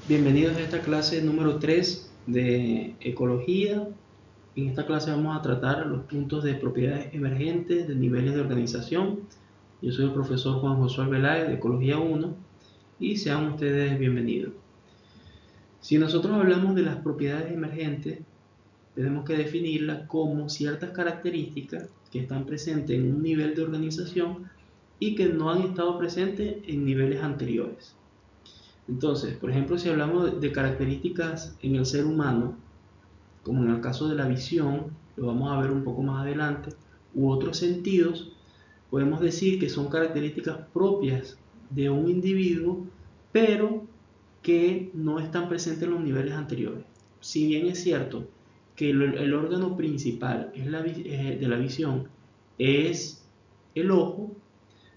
Bienvenidos a esta clase número 3 de Ecología. En esta clase vamos a tratar los puntos de propiedades emergentes de niveles de organización. Yo soy el profesor Juan Josué Veláez de Ecología 1 y sean ustedes bienvenidos. Si nosotros hablamos de las propiedades emergentes, tenemos que definirlas como ciertas características que están presentes en un nivel de organización y que no han estado presentes en niveles anteriores. Entonces, por ejemplo, si hablamos de características en el ser humano, como en el caso de la visión, lo vamos a ver un poco más adelante, u otros sentidos, podemos decir que son características propias de un individuo, pero que no están presentes en los niveles anteriores. Si bien es cierto que el órgano principal de la visión es el ojo,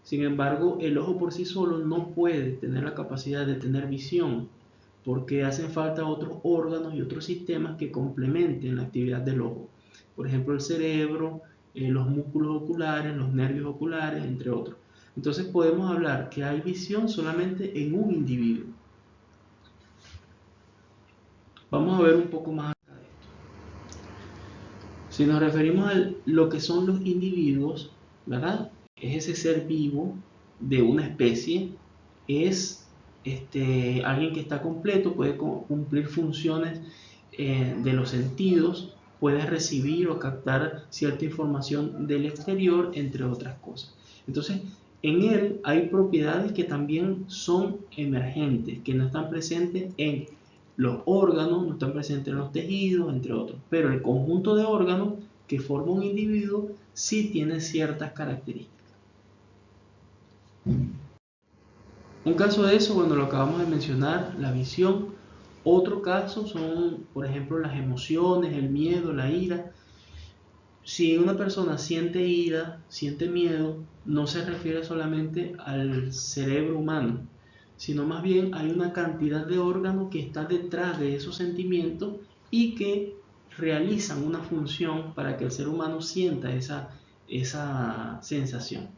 sin embargo, el ojo por sí solo no puede tener la capacidad de tener visión, porque hacen falta otros órganos y otros sistemas que complementen la actividad del ojo. Por ejemplo, el cerebro, los músculos oculares, los nervios oculares, entre otros. Entonces podemos hablar que hay visión solamente en un individuo. Vamos a ver un poco más acá de esto. Si nos referimos a lo que son los individuos, ¿verdad? Es ese ser vivo de una especie, es alguien que está completo, puede cumplir funciones de los sentidos, puede recibir o captar cierta información del exterior, entre otras cosas. Entonces, en él hay propiedades que también son emergentes, que no están presentes en los órganos, no están presentes en los tejidos, entre otros. Pero el conjunto de órganos que forma un individuo sí tiene ciertas características. Un caso de eso, bueno, lo acabamos de mencionar, la visión. Otro caso son, por ejemplo, las emociones, el miedo, la ira. Si una persona siente ira, siente miedo, no se refiere solamente al cerebro humano, sino más bien hay una cantidad de órganos que están detrás de esos sentimientos y que realizan una función para que el ser humano sienta esa sensación.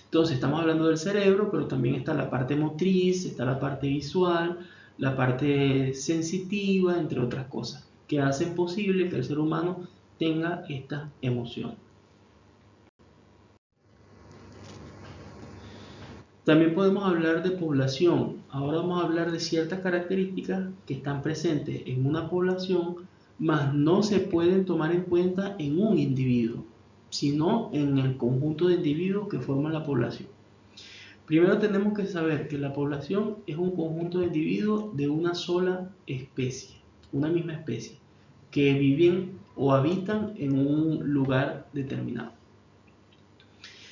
Entonces estamos hablando del cerebro, pero también está la parte motriz, está la parte visual, la parte sensitiva, entre otras cosas, que hacen posible que el ser humano tenga estas emociones. También podemos hablar de población. Ahora vamos a hablar de ciertas características que están presentes en una población, mas no se pueden tomar en cuenta en un individuo, sino en el conjunto de individuos que forman la población. Primero tenemos que saber que la población es un conjunto de individuos de una sola especie, una misma especie, que viven o habitan en un lugar determinado.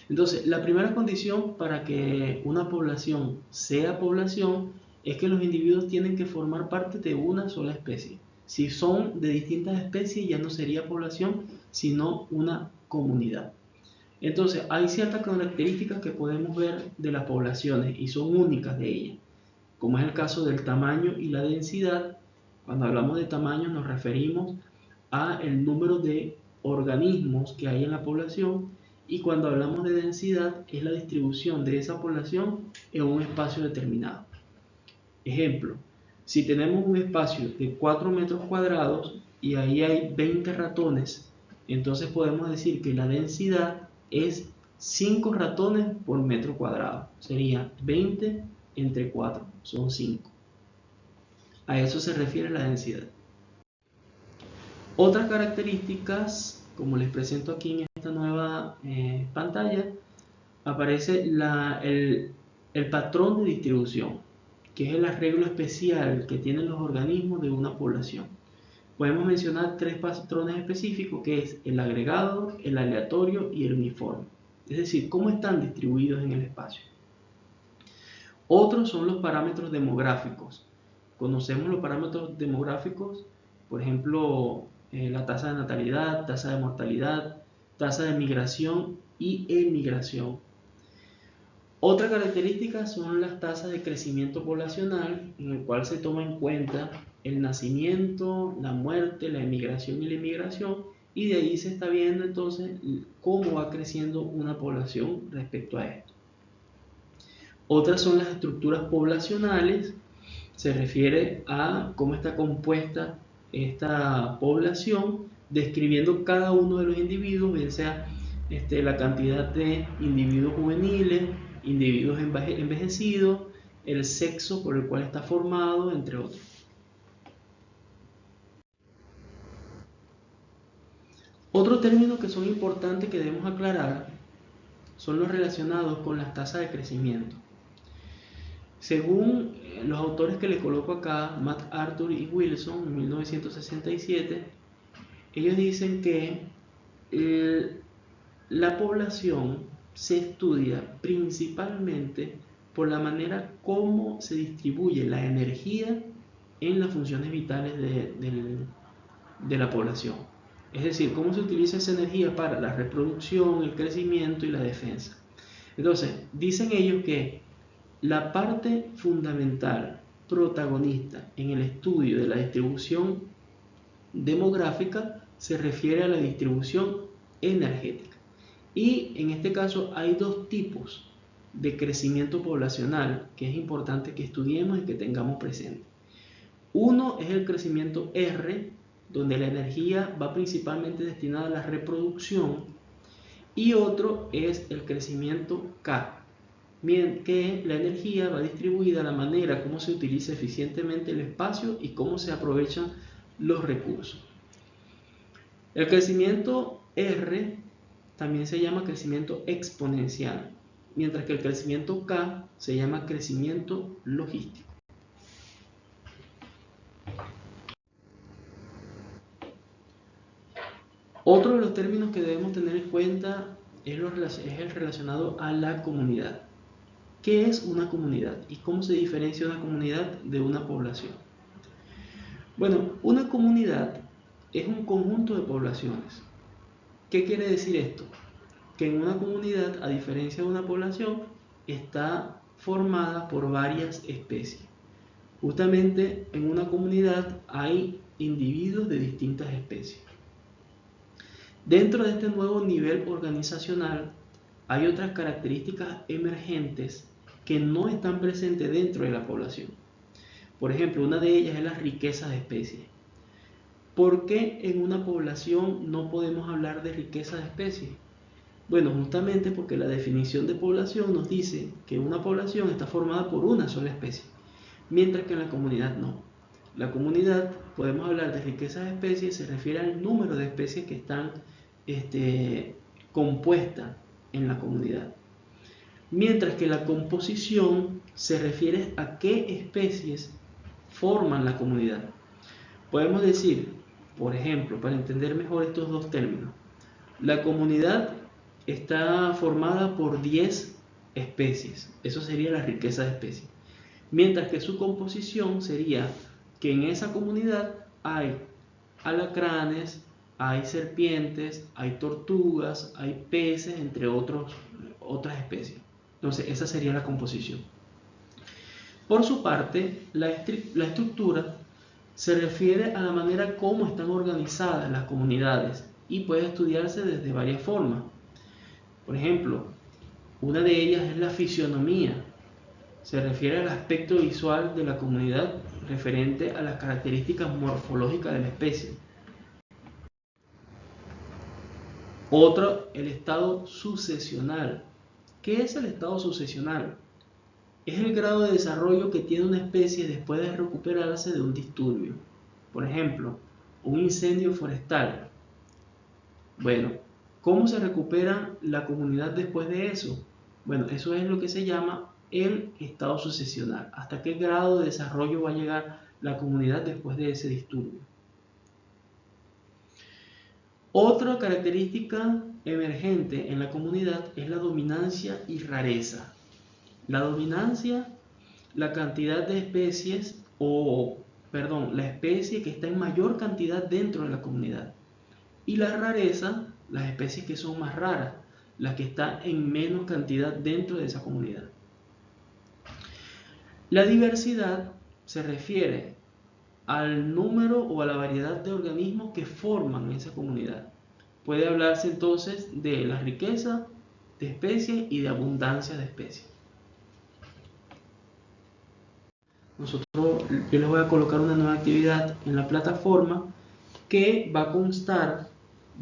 Entonces, la primera condición para que una población sea población es que los individuos tienen que formar parte de una sola especie. Si son de distintas especies ya no sería población, sino una comunidad. Entonces, hay ciertas características que podemos ver de las poblaciones y son únicas de ellas, como es el caso del tamaño y la densidad. Cuando hablamos de tamaño nos referimos a el número de organismos que hay en la población, y cuando hablamos de densidad es la distribución de esa población en un espacio determinado. Ejemplo, si tenemos un espacio de 4 metros cuadrados y ahí hay 20 ratones, entonces podemos decir que la densidad es 5 ratones por metro cuadrado. Sería 20 entre 4, son 5. A eso se refiere la densidad. Otras características, como les presento aquí en esta nueva pantalla, aparece el patrón de distribución, que es el arreglo especial que tienen los organismos de una población. Podemos mencionar 3 patrones específicos, que es el agregado, el aleatorio y el uniforme. Es decir, cómo están distribuidos en el espacio. Otros son los parámetros demográficos. Conocemos los parámetros demográficos, por ejemplo, la tasa de natalidad, tasa de mortalidad, tasa de migración y emigración. Otra característica son las tasas de crecimiento poblacional, en el cual se toma en cuenta el nacimiento, la muerte, la emigración y la inmigración, y de ahí se está viendo entonces cómo va creciendo una población respecto a esto. Otras son las estructuras poblacionales, se refiere a cómo está compuesta esta población, describiendo cada uno de los individuos, bien sea la cantidad de individuos juveniles, individuos envejecidos, el sexo por el cual está formado, entre otros. Otro término que son importantes que debemos aclarar son los relacionados con las tasas de crecimiento. Según los autores que les coloco acá, MacArthur y Wilson, en 1967, ellos dicen que la población se estudia principalmente por la manera como se distribuye la energía en las funciones vitales de la población. Es decir, cómo se utiliza esa energía para la reproducción, el crecimiento y la defensa. Entonces, dicen ellos que la parte fundamental, protagonista en el estudio de la distribución demográfica se refiere a la distribución energética. Y en este caso hay dos tipos de crecimiento poblacional que es importante que estudiemos y que tengamos presente. Uno es el crecimiento R, donde la energía va principalmente destinada a la reproducción, y otro es el crecimiento K, que la energía va distribuida a la manera como se utiliza eficientemente el espacio y cómo se aprovechan los recursos. El crecimiento R también se llama crecimiento exponencial, mientras que el crecimiento K se llama crecimiento logístico. Otro de los términos que debemos tener en cuenta es el relacionado a la comunidad. ¿Qué es una comunidad y cómo se diferencia una comunidad de una población? Bueno, una comunidad es un conjunto de poblaciones. ¿Qué quiere decir esto? Que en una comunidad, a diferencia de una población, está formada por varias especies. Justamente en una comunidad hay individuos de distintas especies. Dentro de este nuevo nivel organizacional hay otras características emergentes que no están presentes dentro de la población. Por ejemplo, una de ellas es la riqueza de especies. ¿Por qué en una población no podemos hablar de riqueza de especies? Bueno, justamente porque la definición de población nos dice que una población está formada por una sola especie, mientras que en la comunidad no. La comunidad, podemos hablar de riqueza de especies, se refiere al número de especies que están compuestas en la comunidad. Mientras que la composición se refiere a qué especies forman la comunidad. Podemos decir, por ejemplo, para entender mejor estos dos términos, la comunidad está formada por 10 especies, eso sería la riqueza de especies, mientras que su composición sería que en esa comunidad hay alacranes, hay serpientes, hay tortugas, hay peces, entre otras especies. Entonces, esa sería la composición. Por su parte, la estructura se refiere a la manera como están organizadas las comunidades y puede estudiarse desde varias formas. Por ejemplo, una de ellas es la fisionomía. Se refiere al aspecto visual de la comunidad referente a las características morfológicas de la especie. Otro, el estado sucesional. ¿Qué es el estado sucesional? Es el grado de desarrollo que tiene una especie después de recuperarse de un disturbio. Por ejemplo, un incendio forestal. Bueno, ¿cómo se recupera la comunidad después de eso? Bueno, eso es lo que se llama el estado sucesional. ¿Hasta qué grado de desarrollo va a llegar la comunidad después de ese disturbio? Otra característica emergente en la comunidad es la dominancia y rareza. La dominancia, la cantidad de especies, la especie que está en mayor cantidad dentro de la comunidad. Y la rareza, las especies que son más raras, las que están en menos cantidad dentro de esa comunidad. La diversidad se refiere al número o a la variedad de organismos que forman esa comunidad. Puede hablarse entonces de la riqueza de especies y de abundancia de especies. yo les voy a colocar una nueva actividad en la plataforma que va a constar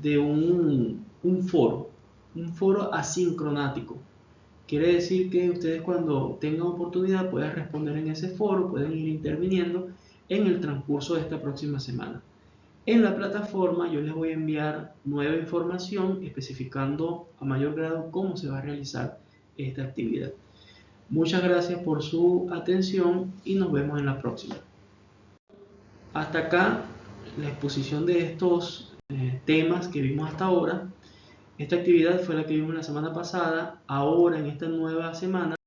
de un foro asincronático. Quiere decir que ustedes, cuando tengan oportunidad, pueden responder en ese foro, pueden ir interviniendo en el transcurso de esta próxima semana. En la plataforma yo les voy a enviar nueva información especificando a mayor grado cómo se va a realizar esta actividad. Muchas gracias por su atención y nos vemos en la próxima. Hasta acá la exposición de estos temas que vimos hasta ahora. Esta actividad fue la que vimos la semana pasada. Ahora, en esta nueva semana,